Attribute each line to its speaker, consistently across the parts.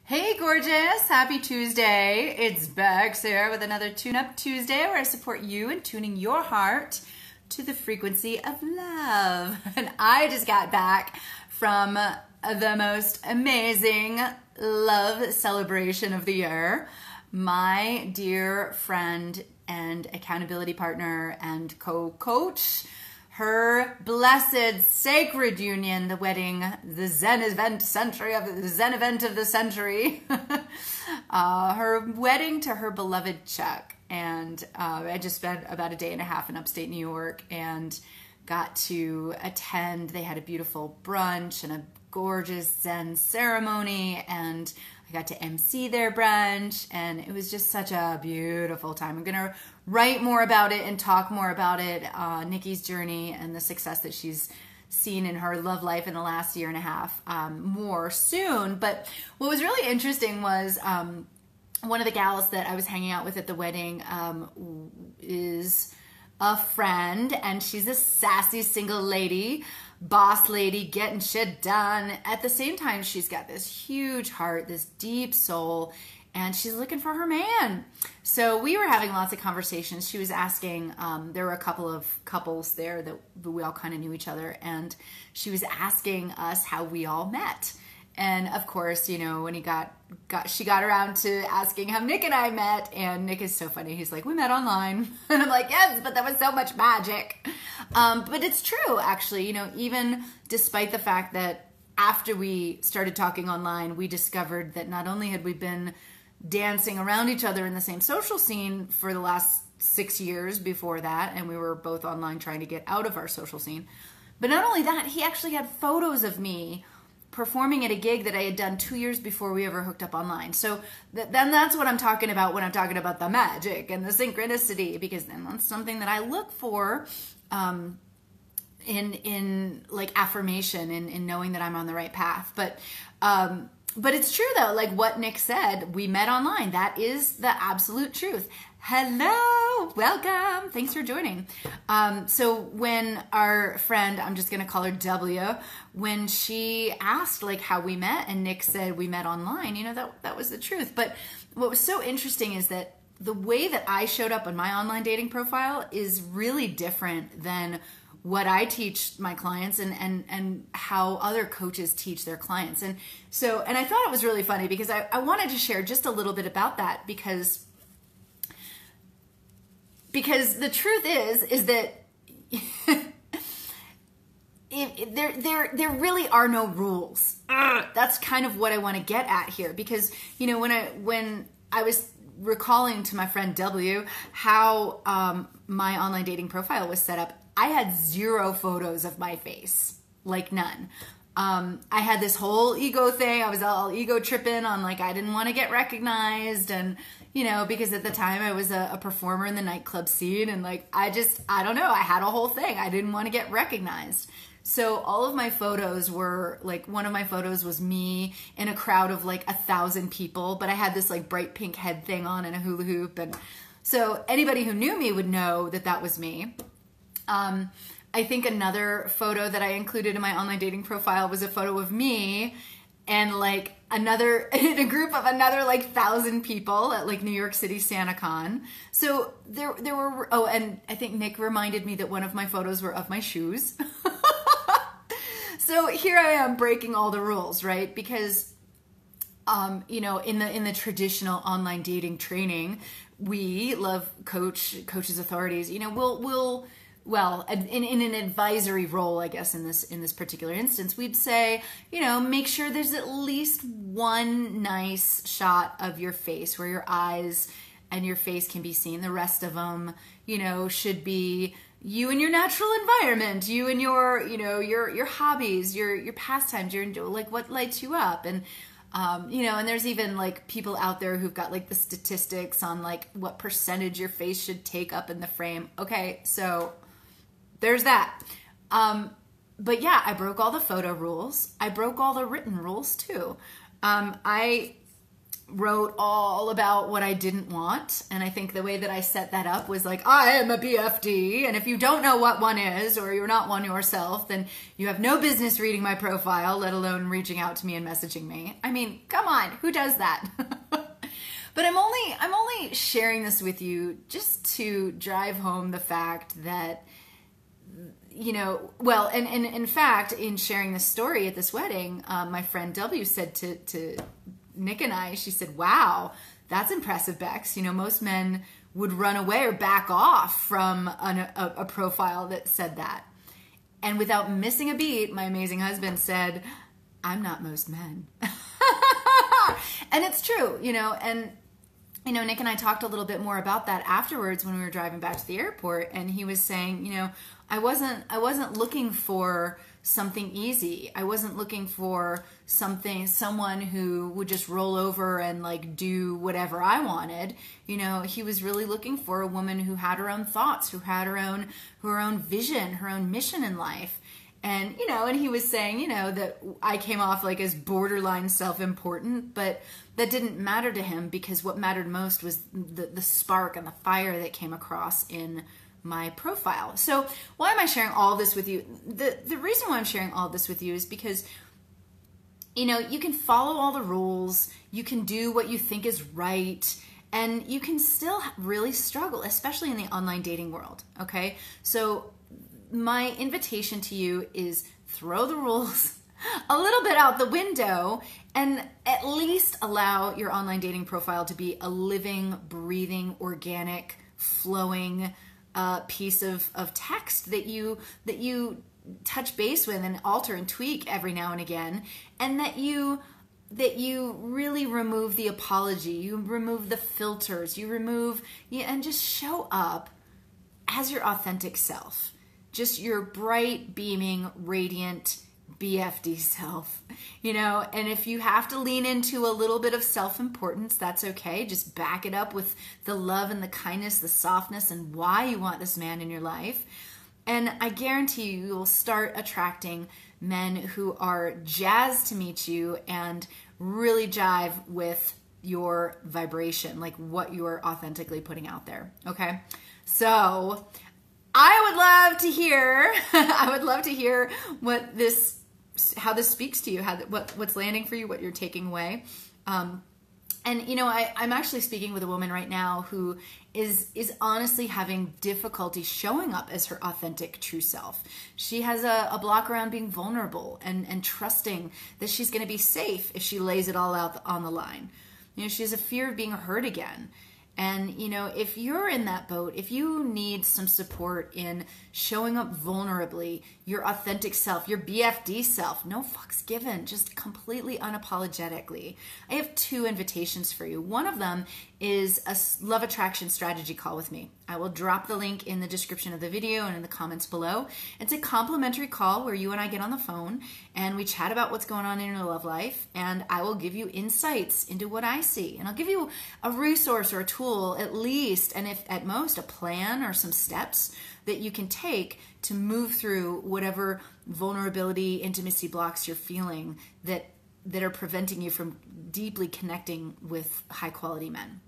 Speaker 1: Hey gorgeous, happy Tuesday. It's Bex here with another Tune Up Tuesday where I support you in tuning your heart to the frequency of love. And I just got back from the most amazing love celebration of the year. My dear friend and accountability partner and co-coach, her blessed sacred union, the wedding, the Zen event of the century, her wedding to her beloved Chuck. And I just spent about a day and a half in upstate New York and got to attend. They had a beautiful brunch and a gorgeous Zen ceremony, and I got to MC their brunch, and it was just such a beautiful time. I'm gonna write more about it and talk more about it, Nikki's journey and the success that she's seen in her love life in the last year and a half, more soon. But what was really interesting was one of the gals that I was hanging out with at the wedding is a friend, and she's a sassy single lady, boss lady, getting shit done. At the same time, she's got this huge heart, this deep soul, and she's looking for her man. So we were having lots of conversations. She was asking, there were a couple of couples there that we all kind of knew each other, and she was asking us how we all met. And of course, you know, when she got around to asking how Nick and I met, and Nick is so funny. He's like, we met online. And I'm like, yes, but that was so much magic. But it's true, actually, you know, even despite the fact that after we started talking online, we discovered that not only had we been dancing around each other in the same social scene for the last 6 years before that, and we were both online trying to get out of our social scene, but not only that, he actually had photos of me performing at a gig that I had done 2 years before we ever hooked up online. So then that's what I'm talking about when I'm talking about the magic and the synchronicity, because then that's something that I look for in like affirmation, in knowing that I'm on the right path. But it's true though, like what Nick said, we met online. That is the absolute truth. Hello, welcome. Thanks for joining. So when our friend, I'm just going to call her W, when she asked like how we met and Nick said we met online, you know, that was the truth. But what was so interesting is that the way that I showed up on my online dating profile is really different than what I teach my clients and how other coaches teach their clients. And I thought it was really funny because I wanted to share just a little bit about that because the truth is that there really are no rules. That's kind of what I want to get at here, because you know when I was recalling to my friend W how my online dating profile was set up, I had 0 photos of my face, like none. I had this whole ego thing. I was all ego tripping on like I didn't want to get recognized, and you know, because at the time I was a performer in the nightclub scene, and like I don't know, I had a whole thing. I didn't want to get recognized. So all of my photos were like, one of my photos was me in a crowd of like 1,000 people, but I had this like bright pink head thing on and a hula hoop, and so anybody who knew me would know that that was me. I think another photo that I included in my online dating profile was a photo of me and like another, in a group of another like 1,000 people at like New York City SantaCon. So there were, oh, and I think Nick reminded me that one of my photos were of my shoes. So here I am breaking all the rules, right? Because, you know, in the traditional online dating training, we love coaches, authorities, you know, well, in an advisory role, I guess, in this particular instance, we'd say, you know, make sure there's at least one nice shot of your face where your eyes and your face can be seen. The rest of them, you know, should be you in your natural environment, you and your, you know, your hobbies, your pastimes, like what lights you up. And, you know, and there's even like people out there who've got like the statistics on like what percentage your face should take up in the frame. Okay, so there's that. But yeah, I broke all the photo rules. I broke all the written rules too. I wrote all about what I didn't want. And I think the way that I set that up was like, I am a BFD. And if you don't know what one is, or you're not one yourself, then you have no business reading my profile, let alone reaching out to me and messaging me. I mean, come on, who does that? But I'm only sharing this with you just to drive home the fact that, you know, well, and in fact, in sharing this story at this wedding, my friend W said to Nick and I, she said, wow, that's impressive, Bex. You know, most men would run away or back off from a profile that said that. And without missing a beat, my amazing husband said, I'm not most men. And it's true, you know, and you know, Nick and I talked a little bit more about that afterwards when we were driving back to the airport, and he was saying, you know, I wasn't looking for something easy. I wasn't looking for someone who would just roll over and like do whatever I wanted. You know, he was really looking for a woman who had her own thoughts, who had her own vision, her own mission in life. And, you know, and he was saying, you know, that I came off like as borderline self-important, but that didn't matter to him, because what mattered most was the spark and the fire that came across in my profile. So why am I sharing all this with you? The reason why I'm sharing all this with you is because, you know, you can follow all the rules, you can do what you think is right, and you can still really struggle, especially in the online dating world, okay? So my invitation to you is throw the rules a little bit out the window and at least allow your online dating profile to be a living, breathing, organic, flowing piece of text that you touch base with and alter and tweak every now and again, and that you really remove the apology, you remove the filters, and just show up as your authentic self. Just your bright, beaming, radiant BFD self, you know, and if you have to lean into a little bit of self-importance, that's okay. Just back it up with the love and the kindness, the softness, and why you want this man in your life. And I guarantee you will start attracting men who are jazzed to meet you and really jive with your vibration, like what you're authentically putting out there, okay? So I would love to hear, how this speaks to you, what's landing for you, what you're taking away. And you know, I'm actually speaking with a woman right now who is honestly having difficulty showing up as her authentic true self. She has a block around being vulnerable and trusting that she's going to be safe if she lays it all out on the line. You know, she has a fear of being hurt again. And, you know, if you're in that boat, if you need some support in showing up vulnerably, your authentic self, your BFD self, no fucks given, just completely unapologetically, I have 2 invitations for you. One of them is a love attraction strategy call with me. I will drop the link in the description of the video and in the comments below. It's a complimentary call where you and I get on the phone and we chat about what's going on in your love life, and I will give you insights into what I see. And I'll give you a resource or a tool at least, and if at most a plan or some steps that you can take to move through whatever vulnerability, intimacy blocks you're feeling that are preventing you from deeply connecting with high quality men.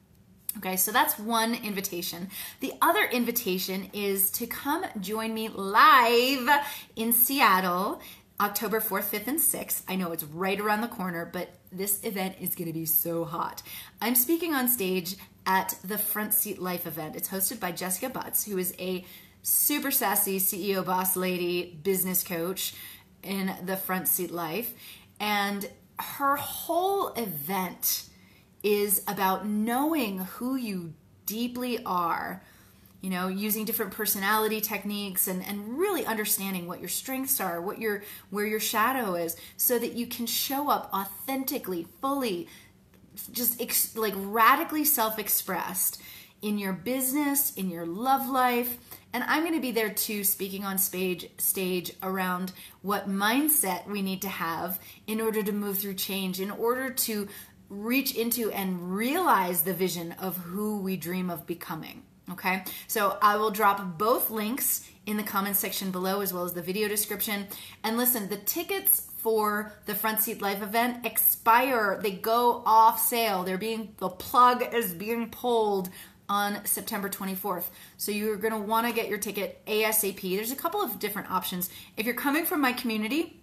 Speaker 1: Okay, so that's one invitation. The other invitation is to come join me live in Seattle, October 4th, 5th, and 6th. I know it's right around the corner, but this event is going to be so hot. I'm speaking on stage at the Front Seat Life event. It's hosted by Jessica Butts, who is a super sassy CEO boss lady business coach in the Front Seat Life. And her whole event is about knowing who you deeply are, you know, using different personality techniques and really understanding what your strengths are, where your shadow is, so that you can show up authentically, fully, just like radically self-expressed in your business, in your love life. And I'm going to be there too, speaking on stage around what mindset we need to have in order to move through change, in order to reach into and realize the vision of who we dream of becoming. Okay, so I will drop both links in the comments section below, as well as the video description. And listen, the tickets for the Front Seat Life event expire. They go off sale. The plug is being pulled on September 24th. So you're going to want to get your ticket ASAP. There's a couple of different options. If you're coming from my community,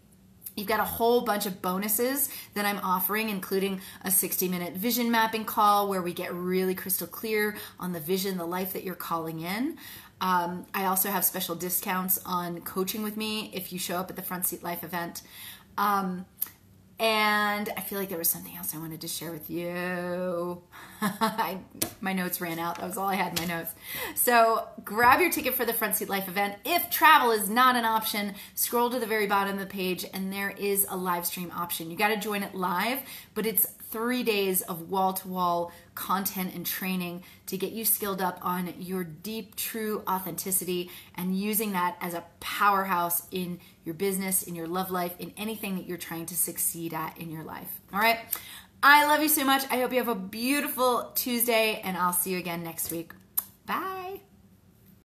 Speaker 1: you've got a whole bunch of bonuses that I'm offering, including a 60-minute vision mapping call where we get really crystal clear on the vision, the life that you're calling in. I also have special discounts on coaching with me if you show up at the Front Seat Life event. And I feel like there was something else I wanted to share with you. My notes ran out. That was all I had in my notes. So grab your ticket for the Front Seat Life event. If travel is not an option, scroll to the very bottom of the page and there is a live stream option. You got to join it live, but it's 3 days of wall-to-wall content and training to get you skilled up on your deep, true authenticity and using that as a powerhouse in your business, in your love life, in anything that you're trying to succeed at in your life. All right. I love you so much. I hope you have a beautiful Tuesday and I'll see you again next week. Bye.